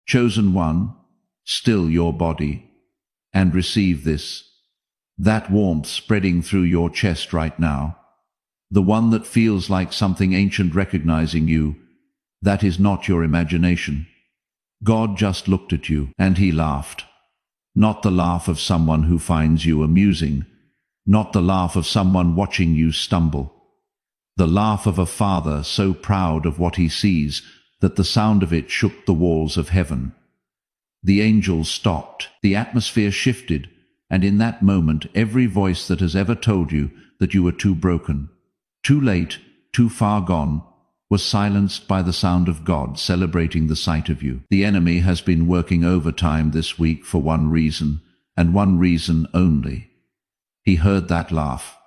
Chosen one, still your body, and receive this. That warmth spreading through your chest right now. The one that feels like something ancient recognizing you. That is not your imagination. God just looked at you, and he laughed. Not the laugh of someone who finds you amusing, not the laugh of someone watching you stumble. The laugh of a father so proud of what he sees that the sound of it shook the walls of heaven. The angels stopped, the atmosphere shifted, and in that moment every voice that has ever told you that you were too broken, too late, too far gone, was silenced by the sound of God celebrating the sight of you. The enemy has been working overtime this week for one reason, and one reason only. He heard that laugh,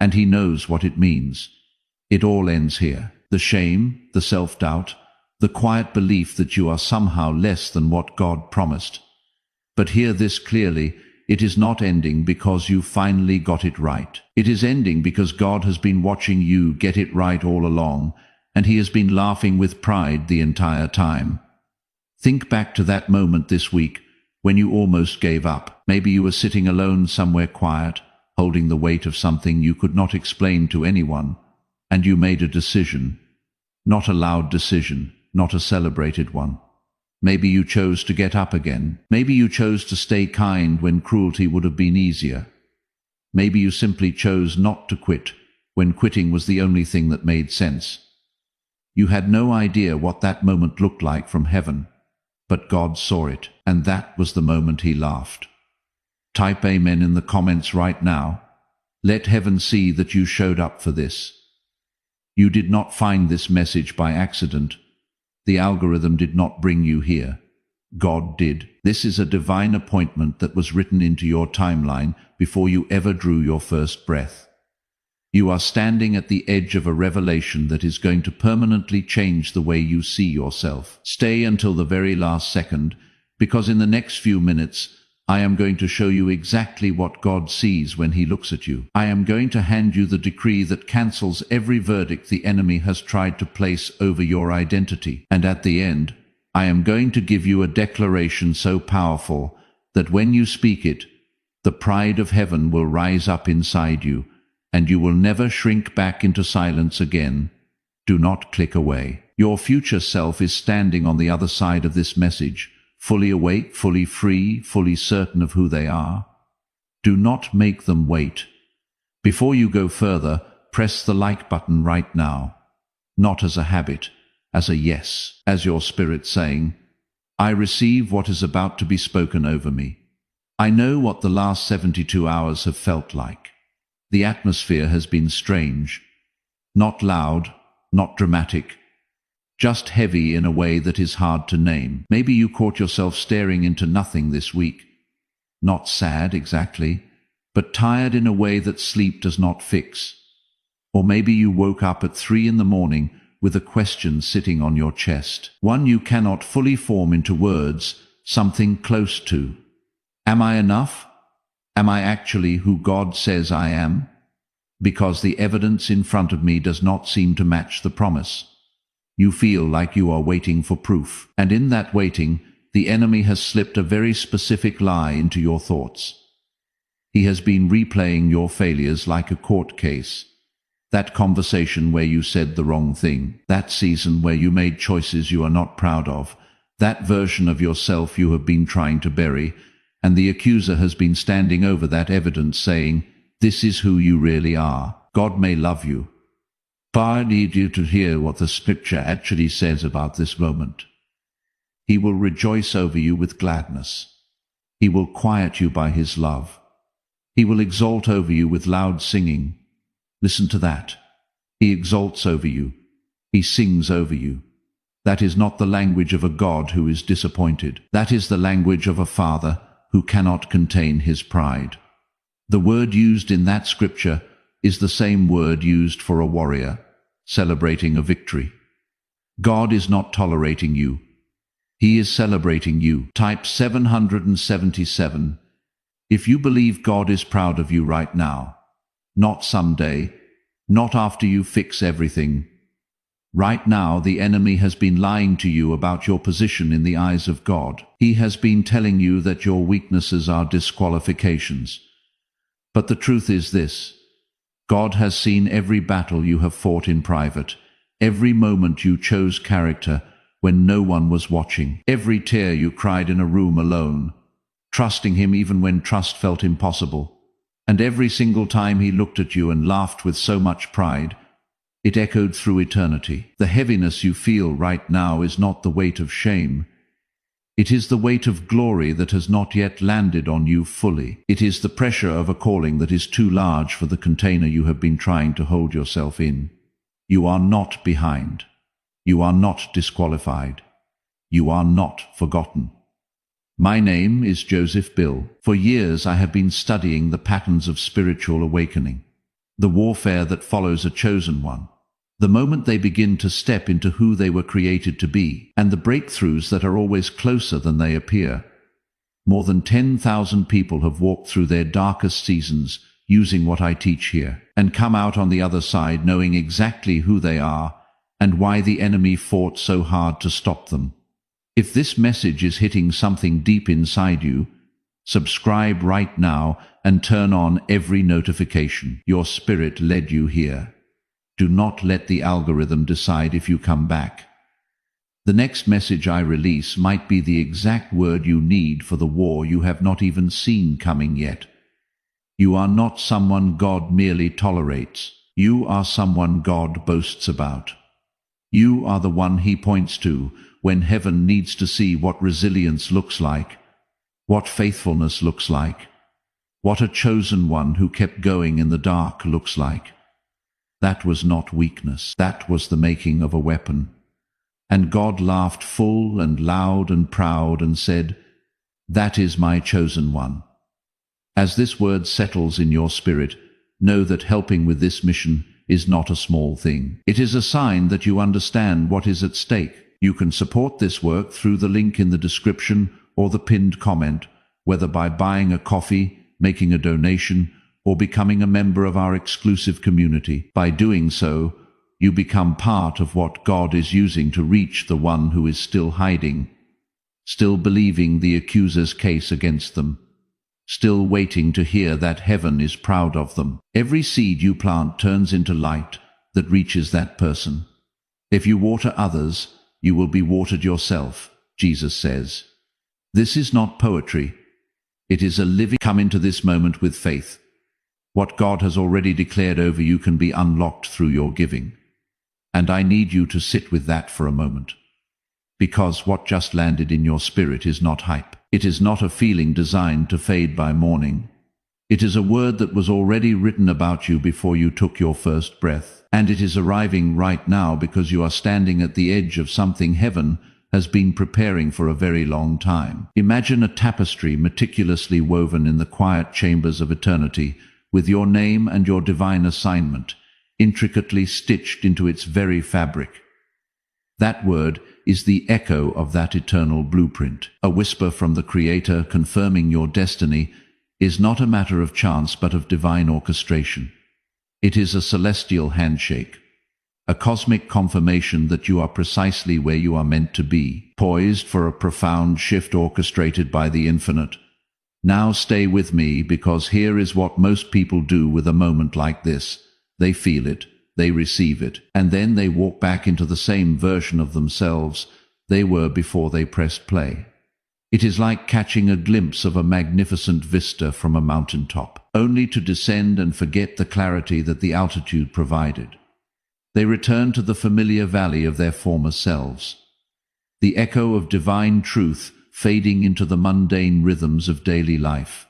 and he knows what it means. It all ends here. The shame, the self-doubt, the quiet belief that you are somehow less than what God promised. But hear this clearly, it is not ending because you finally got it right. It is ending because God has been watching you get it right all along, and he has been laughing with pride the entire time. Think back to that moment this week when you almost gave up. Maybe you were sitting alone somewhere quiet, holding the weight of something you could not explain to anyone, and you made a decision. Not a loud decision, not a celebrated one. Maybe you chose to get up again. Maybe you chose to stay kind when cruelty would have been easier. Maybe you simply chose not to quit when quitting was the only thing that made sense. You had no idea what that moment looked like from heaven, but God saw it, and that was the moment he laughed. Type amen in the comments right now. Let heaven see that you showed up for this. You did not find this message by accident. The algorithm did not bring you here. God did. This is a divine appointment that was written into your timeline before you ever drew your first breath. You are standing at the edge of a revelation that is going to permanently change the way you see yourself. Stay until the very last second, because in the next few minutes, I am going to show you exactly what God sees when he looks at you. I am going to hand you the decree that cancels every verdict the enemy has tried to place over your identity. And at the end, I am going to give you a declaration so powerful that when you speak it, the pride of heaven will rise up inside you, and you will never shrink back into silence again. Do not click away. Your future self is standing on the other side of this message, fully awake, fully free, fully certain of who they are. Do not make them wait. Before you go further, press the like button right now. Not as a habit, as a yes, as your spirit saying, I receive what is about to be spoken over me. I know what the last 72 hours have felt like. The atmosphere has been strange. Not loud, not dramatic, just heavy in a way that is hard to name. Maybe you caught yourself staring into nothing this week. Not sad exactly, but tired in a way that sleep does not fix. Or maybe you woke up at 3 in the morning with a question sitting on your chest. One you cannot fully form into words, something close to. Am I enough? Am I actually who God says I am? Because the evidence in front of me does not seem to match the promise. You feel like you are waiting for proof, and in that waiting, the enemy has slipped a very specific lie into your thoughts. He has been replaying your failures like a court case. That conversation where you said the wrong thing, that season where you made choices you are not proud of, that version of yourself you have been trying to bury, and the accuser has been standing over that evidence saying, this is who you really are. God may love you, but I need you to hear what the scripture actually says about this moment. He will rejoice over you with gladness. He will quiet you by his love. He will exalt over you with loud singing. Listen to that. He exalts over you. He sings over you. That is not the language of a God who is disappointed. That is the language of a father who cannot contain his pride. The word used in that scripture is the same word used for a warrior, celebrating a victory. God is not tolerating you. He is celebrating you. Type 777. If you believe God is proud of you right now, not someday, not after you fix everything, Right now, the enemy has been lying to you about your position in the eyes of God. He has been telling you that your weaknesses are disqualifications. But the truth is this: God has seen every battle you have fought in private, every moment you chose character when no one was watching, every tear you cried in a room alone, trusting Him even when trust felt impossible, and every single time He looked at you and laughed with so much pride, it echoed through eternity. The heaviness you feel right now is not the weight of shame. It is the weight of glory that has not yet landed on you fully. It is the pressure of a calling that is too large for the container you have been trying to hold yourself in. You are not behind. You are not disqualified. You are not forgotten. My name is Joseph Bill. For years I have been studying the patterns of spiritual awakening, the warfare that follows a chosen one, the moment they begin to step into who they were created to be, and the breakthroughs that are always closer than they appear. More than 10,000 people have walked through their darkest seasons using what I teach here, and come out on the other side knowing exactly who they are and why the enemy fought so hard to stop them. If this message is hitting something deep inside you, subscribe right now and turn on every notification. Your spirit led you here. Do not let the algorithm decide if you come back. The next message I release might be the exact word you need for the war you have not even seen coming yet. You are not someone God merely tolerates. You are someone God boasts about. You are the one He points to when heaven needs to see what resilience looks like, what faithfulness looks like, what a chosen one who kept going in the dark looks like. That was not weakness. That was the making of a weapon. And God laughed full and loud and proud and said, "That is my chosen one." As this word settles in your spirit, know that helping with this mission is not a small thing. It is a sign that you understand what is at stake. You can support this work through the link in the description or the pinned comment, whether by buying a coffee, making a donation, or becoming a member of our exclusive community. By doing so, you become part of what God is using to reach the one who is still hiding, still believing the accuser's case against them, still waiting to hear that heaven is proud of them. Every seed you plant turns into light that reaches that person. If you water others, you will be watered yourself, Jesus says. This is not poetry. It is a living. Come into this moment with faith. What God has already declared over you can be unlocked through your giving. And I need you to sit with that for a moment. Because what just landed in your spirit is not hype. It is not a feeling designed to fade by morning. It is a word that was already written about you before you took your first breath. And it is arriving right now because you are standing at the edge of something heaven has been preparing for a very long time. Imagine a tapestry meticulously woven in the quiet chambers of eternity, with your name and your divine assignment intricately stitched into its very fabric. That word is the echo of that eternal blueprint. A whisper from the Creator confirming your destiny is not a matter of chance but of divine orchestration. It is a celestial handshake, a cosmic confirmation that you are precisely where you are meant to be, poised for a profound shift orchestrated by the infinite. Now stay with me, because here is what most people do with a moment like this. They feel it, they receive it, and then they walk back into the same version of themselves they were before they pressed play. It is like catching a glimpse of a magnificent vista from a mountaintop, only to descend and forget the clarity that the altitude provided. They return to the familiar valley of their former selves, the echo of divine truth fading into the mundane rhythms of daily life,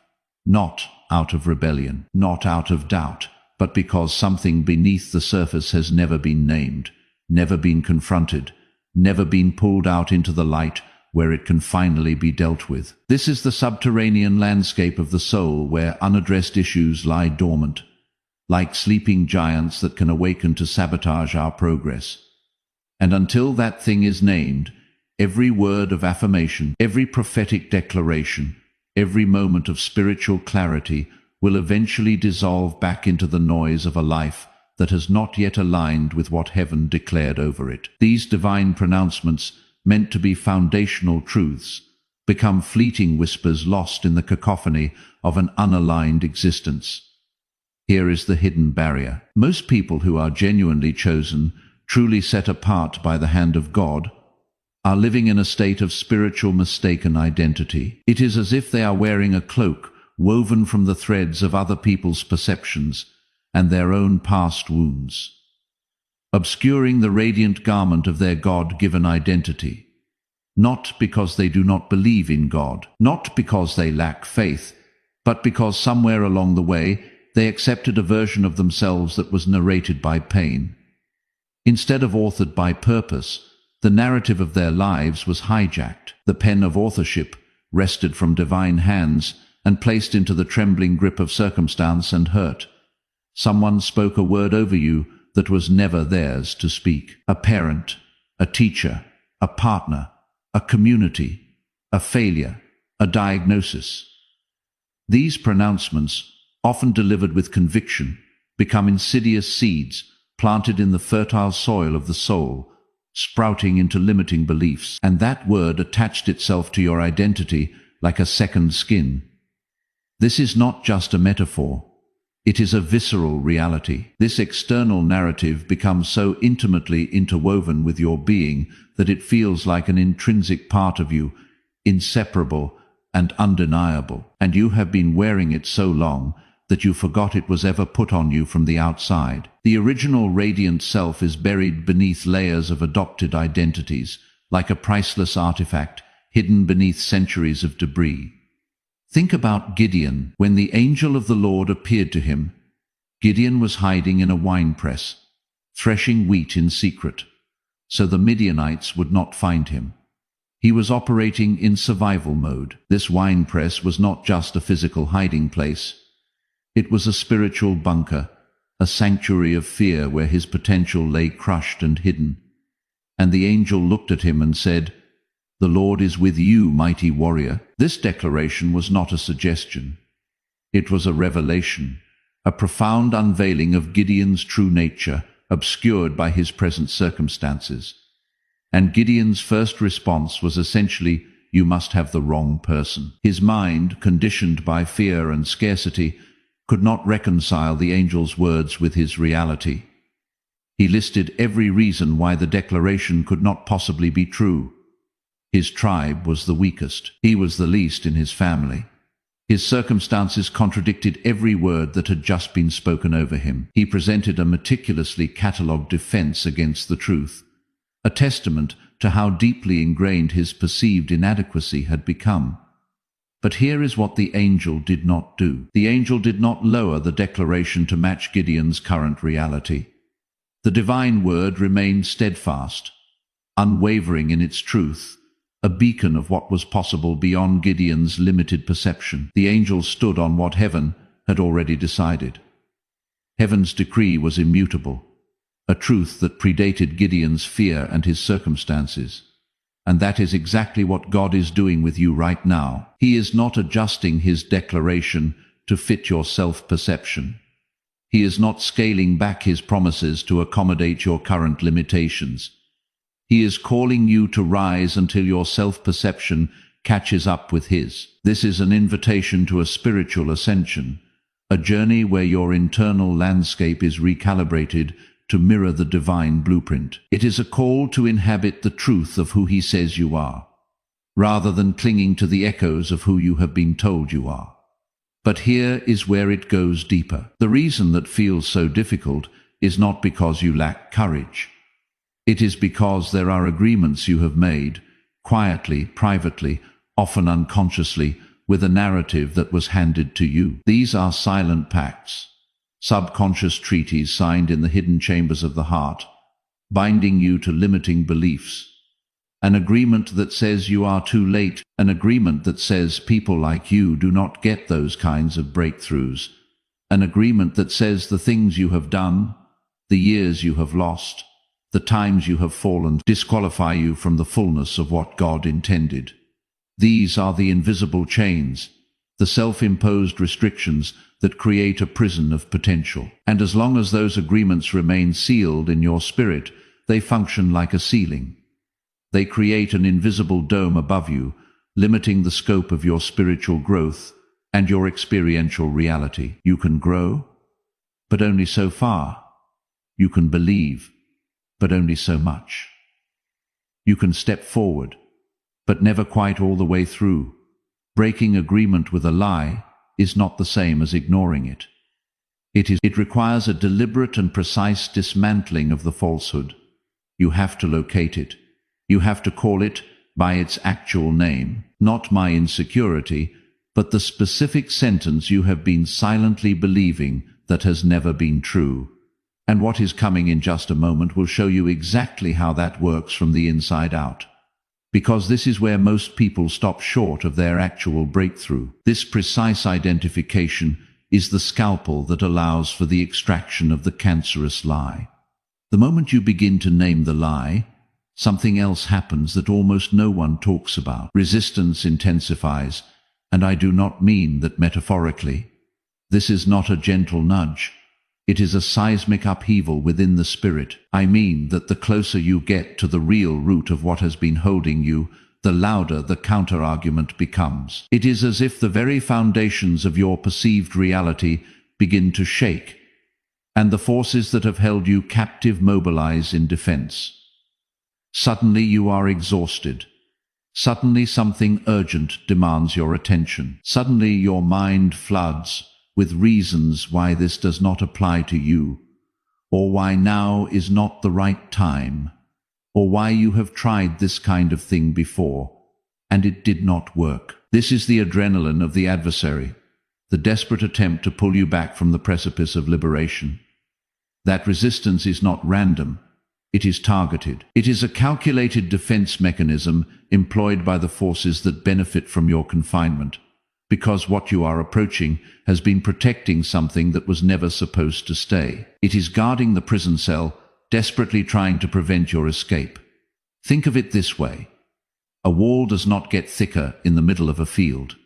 not out of rebellion, not out of doubt, but because something beneath the surface has never been named, never been confronted, never been pulled out into the light where it can finally be dealt with. This is the subterranean landscape of the soul, where unaddressed issues lie dormant, like sleeping giants that can awaken to sabotage our progress. And until that thing is named, every word of affirmation, every prophetic declaration, every moment of spiritual clarity will eventually dissolve back into the noise of a life that has not yet aligned with what heaven declared over it. These divine pronouncements, meant to be foundational truths, become fleeting whispers lost in the cacophony of an unaligned existence. Here is the hidden barrier. Most people who are genuinely chosen, truly set apart by the hand of God, are living in a state of spiritual mistaken identity. It is as if they are wearing a cloak woven from the threads of other people's perceptions and their own past wounds, obscuring the radiant garment of their God-given identity. Not because they do not believe in God, not because they lack faith, but because somewhere along the way they accepted a version of themselves that was narrated by pain. Instead of authored by purpose, the narrative of their lives was hijacked. The pen of authorship wrested from divine hands and placed into the trembling grip of circumstance and hurt. Someone spoke a word over you that was never theirs to speak. A parent, a teacher, a partner, a community, a failure, a diagnosis. These pronouncements, often delivered with conviction, become insidious seeds planted in the fertile soil of the soul, sprouting into limiting beliefs. And that word attached itself to your identity like a second skin. This is not just a metaphor. It is a visceral reality. This external narrative becomes so intimately interwoven with your being that it feels like an intrinsic part of you, inseparable and undeniable. And you have been wearing it so long that you forgot it was ever put on you from the outside. The original radiant self is buried beneath layers of adopted identities, like a priceless artifact hidden beneath centuries of debris. Think about Gideon. When the angel of the Lord appeared to him, Gideon was hiding in a winepress, threshing wheat in secret, so the Midianites would not find him. He was operating in survival mode. This winepress was not just a physical hiding place. It was a spiritual bunker, a sanctuary of fear where his potential lay crushed and hidden. And the angel looked at him and said, "The Lord is with you, mighty warrior." This declaration was not a suggestion. It was a revelation, a profound unveiling of Gideon's true nature, obscured by his present circumstances. And Gideon's first response was essentially, "You must have the wrong person." His mind, conditioned by fear and scarcity, could not reconcile the angel's words with his reality. He listed every reason why the declaration could not possibly be true. His tribe was the weakest. He was the least in his family. His circumstances contradicted every word that had just been spoken over him. He presented a meticulously catalogued defense against the truth, a testament to how deeply ingrained his perceived inadequacy had become. But here is what the angel did not do. The angel did not lower the declaration to match Gideon's current reality. The divine word remained steadfast, unwavering in its truth, a beacon of what was possible beyond Gideon's limited perception. The angel stood on what heaven had already decided. Heaven's decree was immutable, a truth that predated Gideon's fear and his circumstances. And that is exactly what God is doing with you right now. He is not adjusting his declaration to fit your self-perception. He is not scaling back his promises to accommodate your current limitations. He is calling you to rise until your self-perception catches up with his. This is an invitation to a spiritual ascension, a journey where your internal landscape is recalibrated to mirror the divine blueprint. It is a call to inhabit the truth of who he says you are, rather than clinging to the echoes of who you have been told you are. But here is where it goes deeper. The reason that feels so difficult is not because you lack courage. It is because there are agreements you have made, quietly, privately, often unconsciously, with a narrative that was handed to you. These are silent pacts, subconscious treaties signed in the hidden chambers of the heart, binding you to limiting beliefs. An agreement that says you are too late, an agreement that says people like you do not get those kinds of breakthroughs, an agreement that says the things you have done, the years you have lost, the times you have fallen, disqualify you from the fullness of what God intended. These are the invisible chains, the self-imposed restrictions that create a prison of potential. And as long as those agreements remain sealed in your spirit, they function like a ceiling. They create an invisible dome above you, limiting the scope of your spiritual growth and your experiential reality. You can grow, but only so far. You can believe, but only so much. You can step forward, but never quite all the way through. Breaking agreement with a lie is not the same as ignoring it. It requires a deliberate and precise dismantling of the falsehood. You have to locate it. You have to call it by its actual name, not my insecurity, but the specific sentence you have been silently believing that has never been true. And what is coming in just a moment will show you exactly how that works from the inside out. Because this is where most people stop short of their actual breakthrough. This precise identification is the scalpel that allows for the extraction of the cancerous lie. The moment you begin to name the lie, something else happens that almost no one talks about. Resistance intensifies, and I do not mean that metaphorically. This is not a gentle nudge. It is a seismic upheaval within the spirit. I mean that the closer you get to the real root of what has been holding you, the louder the counter-argument becomes. It is as if the very foundations of your perceived reality begin to shake, and the forces that have held you captive mobilize in defense. Suddenly you are exhausted. Suddenly something urgent demands your attention. Suddenly your mind floods with reasons why this does not apply to you, or why now is not the right time, or why you have tried this kind of thing before, and it did not work. This is the adrenaline of the adversary, the desperate attempt to pull you back from the precipice of liberation. That resistance is not random. It is targeted. It is a calculated defense mechanism employed by the forces that benefit from your confinement, because what you are approaching has been protecting something that was never supposed to stay. It is guarding the prison cell, desperately trying to prevent your escape. Think of it this way. A wall does not get thicker in the middle of a field.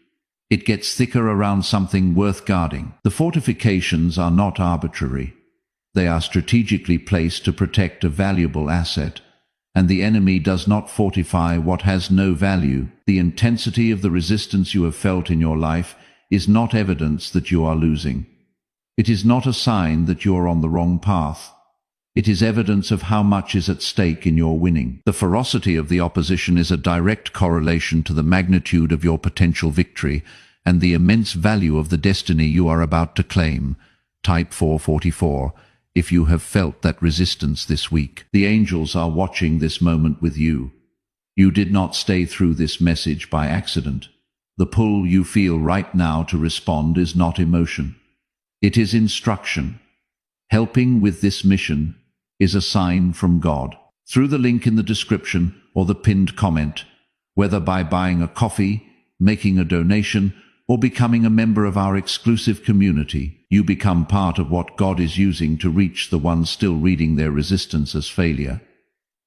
It gets thicker around something worth guarding. The fortifications are not arbitrary. They are strategically placed to protect a valuable asset, and the enemy does not fortify what has no value. The intensity of the resistance you have felt in your life is not evidence that you are losing. It is not a sign that you are on the wrong path. It is evidence of how much is at stake in your winning. The ferocity of the opposition is a direct correlation to the magnitude of your potential victory and the immense value of the destiny you are about to claim. Type 444. If you have felt that resistance this week, the angels are watching this moment with you. You did not stay through this message by accident. The pull you feel right now to respond is not emotion. It is instruction. Helping with this mission is a sign from God. Through the link in the description or the pinned comment, whether by buying a coffee, making a donation, or becoming a member of our exclusive community, you become part of what God is using to reach the ones still reading their resistance as failure.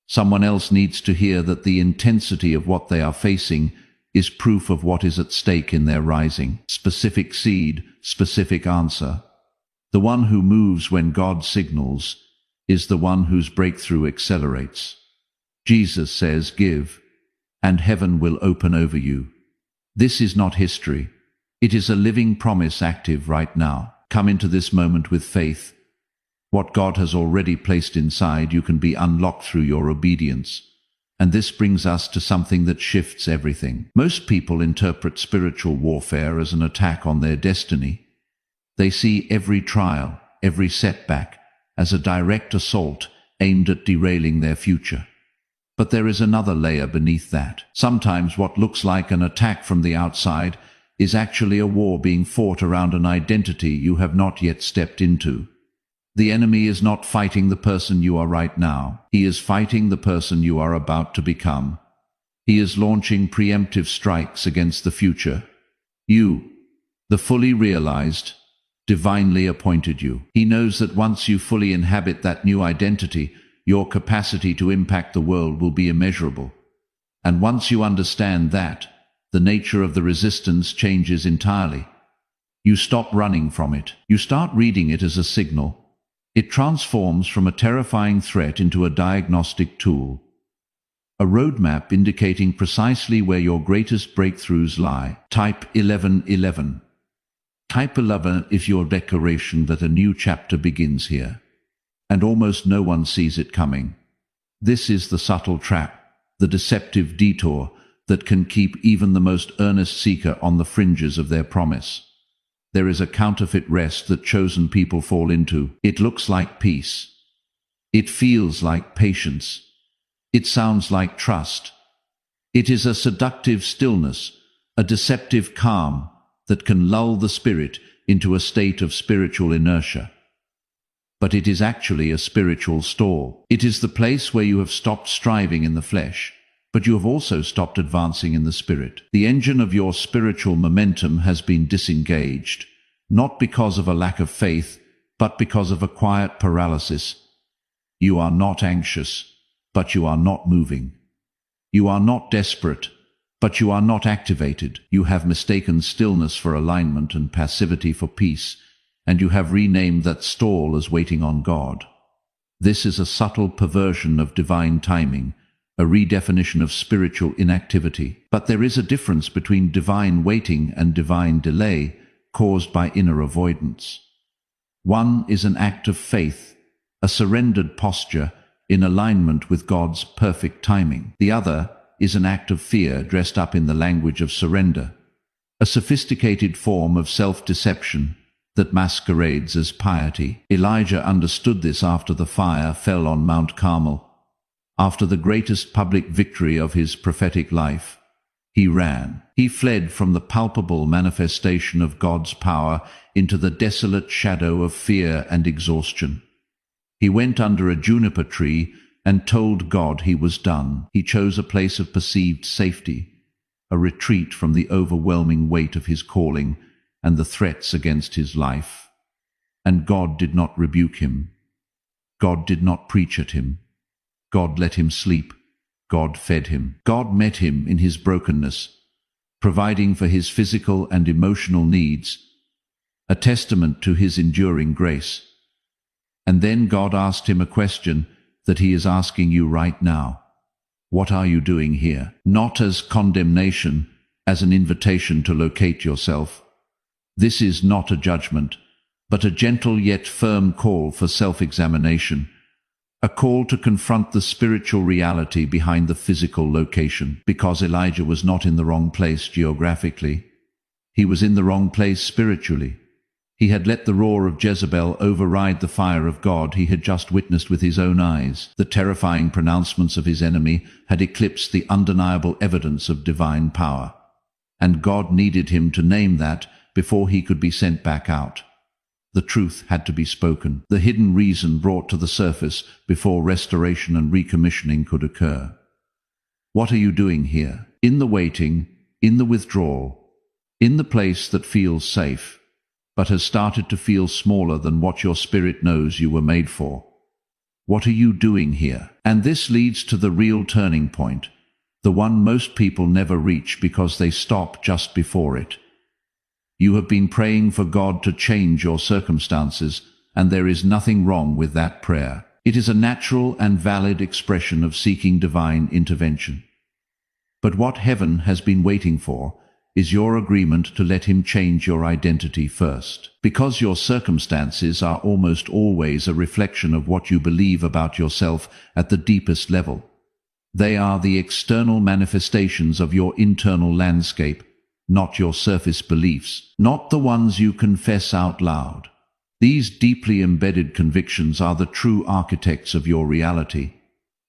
Someone else needs to hear that the intensity of what they are facing is proof of what is at stake in their rising. Specific seed, specific answer. The one who moves when God signals is the one whose breakthrough accelerates. Jesus says, "Give, and heaven will open over you." This is not history. It is a living promise active right now. Come into this moment with faith. What God has already placed inside you can be unlocked through your obedience. And this brings us to something that shifts everything. Most people interpret spiritual warfare as an attack on their destiny. They see every trial, every setback, as a direct assault aimed at derailing their future. But there is another layer beneath that. Sometimes what looks like an attack from the outside is actually a war being fought around an identity you have not yet stepped into. The enemy is not fighting the person you are right now. He is fighting the person you are about to become. He is launching preemptive strikes against the future. You, the fully realized, divinely appointed you. He knows that once you fully inhabit that new identity, your capacity to impact the world will be immeasurable. And once you understand that, the nature of the resistance changes entirely. You stop running from it. You start reading it as a signal. It transforms from a terrifying threat into a diagnostic tool, a roadmap indicating precisely where your greatest breakthroughs lie. Type 1111. Type 11 is your declaration that a new chapter begins here. And almost no one sees it coming. This is the subtle trap, the deceptive detour that can keep even the most earnest seeker on the fringes of their promise. There is a counterfeit rest that chosen people fall into. It looks like peace. It feels like patience. It sounds like trust. It is a seductive stillness, a deceptive calm that can lull the spirit into a state of spiritual inertia. But it is actually a spiritual stall. It is the place where you have stopped striving in the flesh, but you have also stopped advancing in the spirit. The engine of your spiritual momentum has been disengaged, not because of a lack of faith, but because of a quiet paralysis. You are not anxious, but you are not moving. You are not desperate, but you are not activated. You have mistaken stillness for alignment and passivity for peace, and you have renamed that stall as waiting on God. This is a subtle perversion of divine timing, a redefinition of spiritual inactivity. But there is a difference between divine waiting and divine delay caused by inner avoidance. One is an act of faith, a surrendered posture in alignment with God's perfect timing. The other is an act of fear dressed up in the language of surrender, a sophisticated form of self-deception that masquerades as piety. Elijah understood this after the fire fell on Mount Carmel. After the greatest public victory of his prophetic life, he ran. He fled from the palpable manifestation of God's power into the desolate shadow of fear and exhaustion. He went under a juniper tree and told God he was done. He chose a place of perceived safety, a retreat from the overwhelming weight of his calling and the threats against his life. And God did not rebuke him. God did not preach at him. God let him sleep. God fed him. God met him in his brokenness, providing for his physical and emotional needs, a testament to his enduring grace. And then God asked him a question that he is asking you right now. What are you doing here? Not as condemnation, as an invitation to locate yourself. This is not a judgment, but a gentle yet firm call for self-examination, a call to confront the spiritual reality behind the physical location. Because Elijah was not in the wrong place geographically, he was in the wrong place spiritually. He had let the roar of Jezebel override the fire of God he had just witnessed with his own eyes. The terrifying pronouncements of his enemy had eclipsed the undeniable evidence of divine power. And God needed him to name that before he could be sent back out. The truth had to be spoken, the hidden reason brought to the surface before restoration and recommissioning could occur. What are you doing here? In the waiting, in the withdrawal, in the place that feels safe, but has started to feel smaller than what your spirit knows you were made for. What are you doing here? And this leads to the real turning point, the one most people never reach because they stop just before it. You have been praying for God to change your circumstances, and there is nothing wrong with that prayer. It is a natural and valid expression of seeking divine intervention. But what heaven has been waiting for is your agreement to let him change your identity first. Because your circumstances are almost always a reflection of what you believe about yourself at the deepest level. They are the external manifestations of your internal landscape, not your surface beliefs, not the ones you confess out loud. These deeply embedded convictions are the true architects of your reality.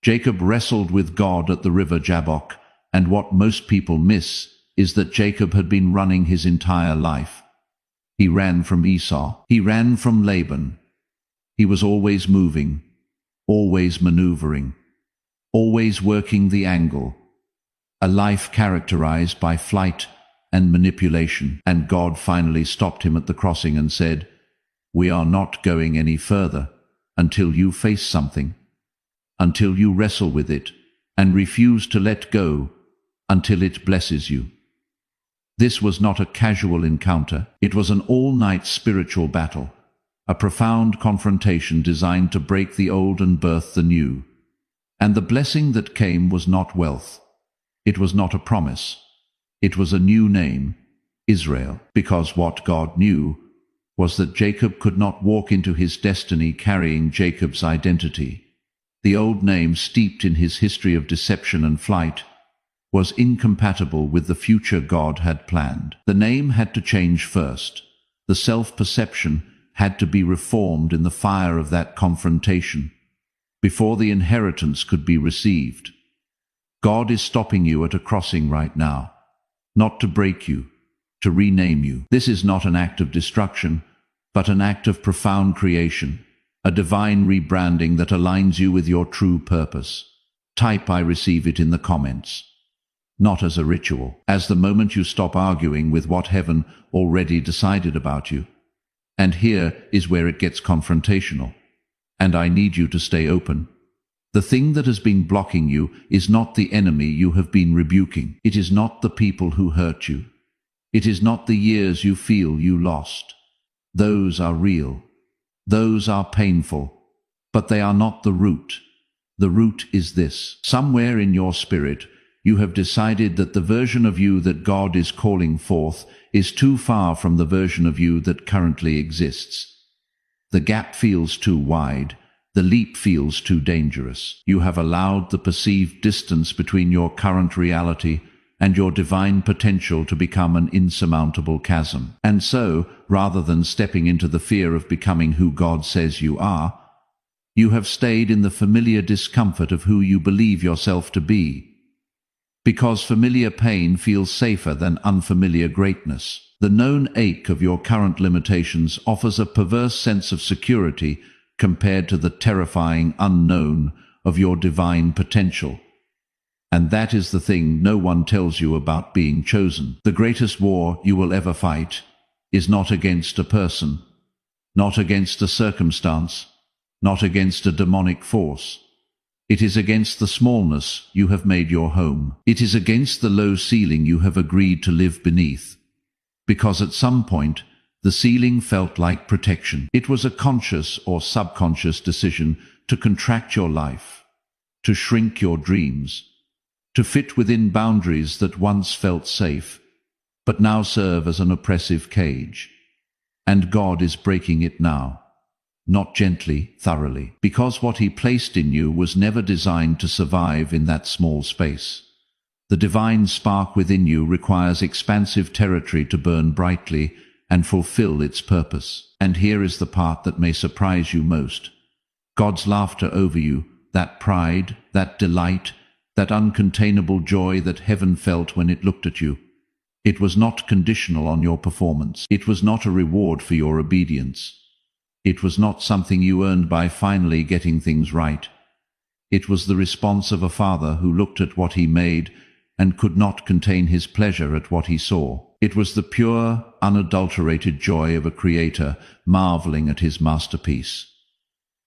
Jacob wrestled with God at the river Jabbok, and what most people miss is that Jacob had been running his entire life. He ran from Esau. He ran from Laban. He was always moving, always maneuvering, always working the angle. A life characterized by flight and manipulation. And God finally stopped him at the crossing and said, "We are not going any further until you face something, until you wrestle with it and refuse to let go, until it blesses you." This was not a casual encounter. It was an all-night spiritual battle, a profound confrontation designed to break the old and birth the new. And the blessing that came was not wealth. It was not a promise. It was a new name, Israel, because what God knew was that Jacob could not walk into his destiny carrying Jacob's identity. The old name, steeped in his history of deception and flight, was incompatible with the future God had planned. The name had to change first. The self-perception had to be reformed in the fire of that confrontation, before the inheritance could be received. God is stopping you at a crossing right now, not to break you, to rename you. This is not an act of destruction, but an act of profound creation, a divine rebranding that aligns you with your true purpose. Type "I receive it" in the comments. Not as a ritual, as the moment you stop arguing with what heaven already decided about you. And here is where it gets confrontational. And I need you to stay open. The thing that has been blocking you is not the enemy you have been rebuking. It is not the people who hurt you. It is not the years you feel you lost. Those are real. Those are painful. But they are not the root. The root is this. Somewhere in your spirit, you have decided that the version of you that God is calling forth is too far from the version of you that currently exists. The gap feels too wide. The leap feels too dangerous. You have allowed the perceived distance between your current reality and your divine potential to become an insurmountable chasm. And so, rather than stepping into the fear of becoming who God says you are, you have stayed in the familiar discomfort of who you believe yourself to be. Because familiar pain feels safer than unfamiliar greatness. The known ache of your current limitations offers a perverse sense of security compared to the terrifying unknown of your divine potential. And that is the thing no one tells you about being chosen. The greatest war you will ever fight is not against a person, not against a circumstance, not against a demonic force. It is against the smallness you have made your home. It is against the low ceiling you have agreed to live beneath. Because at some point, the ceiling felt like protection. It was a conscious or subconscious decision to contract your life, to shrink your dreams, to fit within boundaries that once felt safe, but now serve as an oppressive cage. And God is breaking it now. Not gently, thoroughly, because what He placed in you was never designed to survive in that small space. The divine spark within you requires expansive territory to burn brightly and fulfill its purpose. And here is the part that may surprise you most. God's laughter over you, that pride, that delight, that uncontainable joy that heaven felt when it looked at you. It was not conditional on your performance. It was not a reward for your obedience. It was not something you earned by finally getting things right. It was the response of a father who looked at what he made and could not contain his pleasure at what he saw. It was the pure, unadulterated joy of a creator marveling at his masterpiece.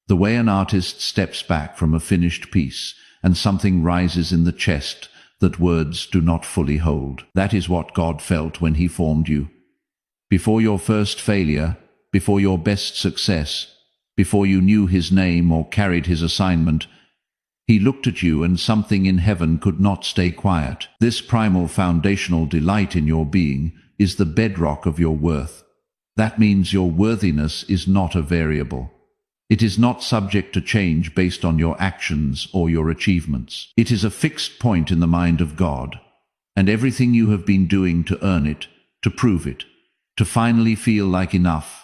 The way an artist steps back from a finished piece and something rises in the chest that words do not fully hold. That is what God felt when He formed you. Before your first failure, before your best success, before you knew His name or carried His assignment, He looked at you and something in heaven could not stay quiet. This primal foundational delight in your being is the bedrock of your worth. That means your worthiness is not a variable. It is not subject to change based on your actions or your achievements. It is a fixed point in the mind of God, and everything you have been doing to earn it, to prove it, to finally feel like enough,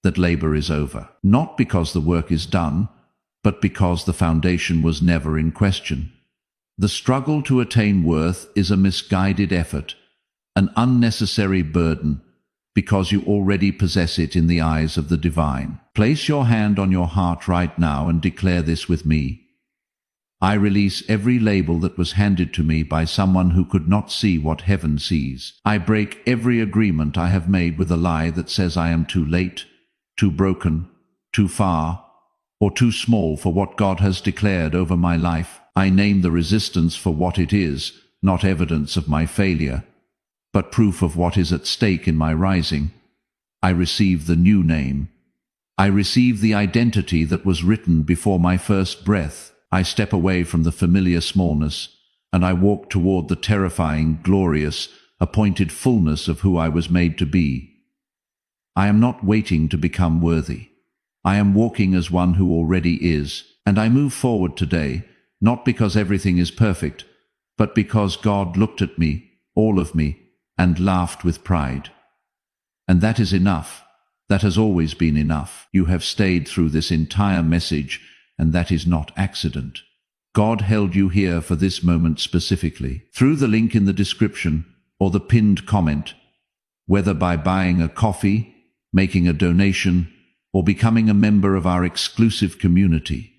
that labor is over. Not because the work is done, but because the foundation was never in question. The struggle to attain worth is a misguided effort, an unnecessary burden, because you already possess it in the eyes of the divine. Place your hand on your heart right now and declare this with me. I release every label that was handed to me by someone who could not see what heaven sees. I break every agreement I have made with a lie that says I am too late, too broken, too far, or too small for what God has declared over my life. I name the resistance for what it is, not evidence of my failure, but proof of what is at stake in my rising. I receive the new name. I receive the identity that was written before my first breath. I step away from the familiar smallness, and I walk toward the terrifying, glorious, appointed fullness of who I was made to be. I am not waiting to become worthy. I am walking as one who already is, and I move forward today, not because everything is perfect, but because God looked at me, all of me, and laughed with pride. And that is enough. That has always been enough. You have stayed through this entire message, and that is not accident. God held you here for this moment specifically. Through the link in the description or the pinned comment, whether by buying a coffee, making a donation, or becoming a member of our exclusive community.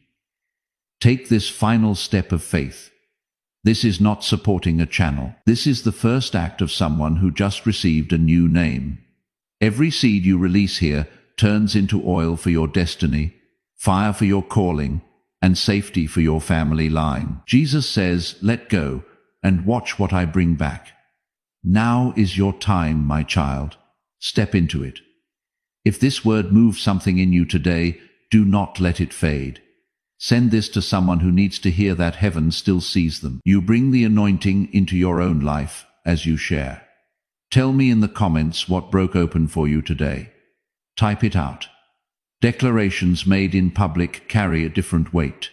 Take this final step of faith. This is not supporting a channel. This is the first act of someone who just received a new name. Every seed you release here turns into oil for your destiny, fire for your calling, and safety for your family line. Jesus says, "Let go, and watch what I bring back." Now is your time, my child. Step into it. If this word moves something in you today, do not let it fade. Send this to someone who needs to hear that heaven still sees them. You bring the anointing into your own life as you share. Tell me in the comments what broke open for you today. Type it out. Declarations made in public carry a different weight.